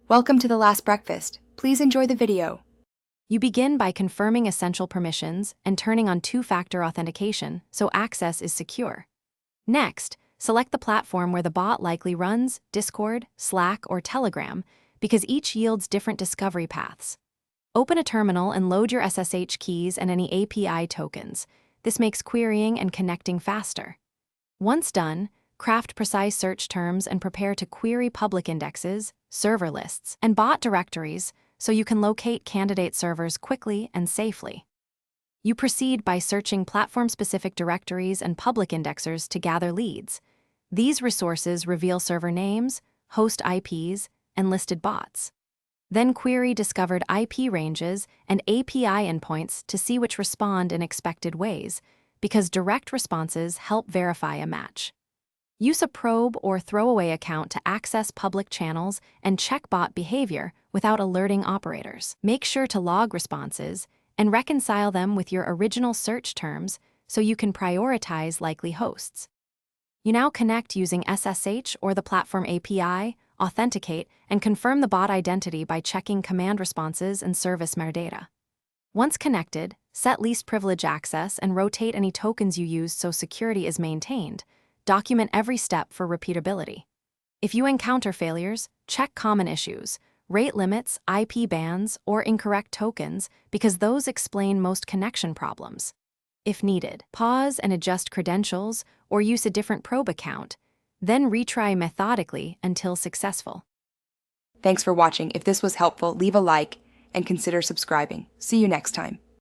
Welcome to The Last Breakfast. Please enjoy the video. You begin by confirming essential permissions and turning on two-factor authentication so access is secure. Next, select the platform where the bot likely runs, Discord, Slack, or Telegram, because each yields different discovery paths. Open a terminal and load your SSH keys and any API tokens. This makes querying and connecting faster. Once done, craft precise search terms and prepare to query public indexes, server lists, and bot directories so you can locate candidate servers quickly and safely. You proceed by searching platform-specific directories and public indexers to gather leads. These resources reveal server names, host IPs, and listed bots. Then query discovered IP ranges and API endpoints to see which respond in expected ways, because direct responses help verify a match. Use a probe or throwaway account to access public channels and check bot behavior without alerting operators. Make sure to log responses and reconcile them with your original search terms so you can prioritize likely hosts. You now connect using SSH or the platform API, authenticate, and confirm the bot identity by checking command responses and service metadata. Once connected, set least privilege access and rotate any tokens you use so security is maintained. Document every step for repeatability. If you encounter failures, check common issues, rate limits, IP bans, or incorrect tokens because those explain most connection problems. If needed, pause and adjust credentials or use a different probe account, then retry methodically until successful. Thanks for watching. If this was helpful, leave a like and consider subscribing. See you next time.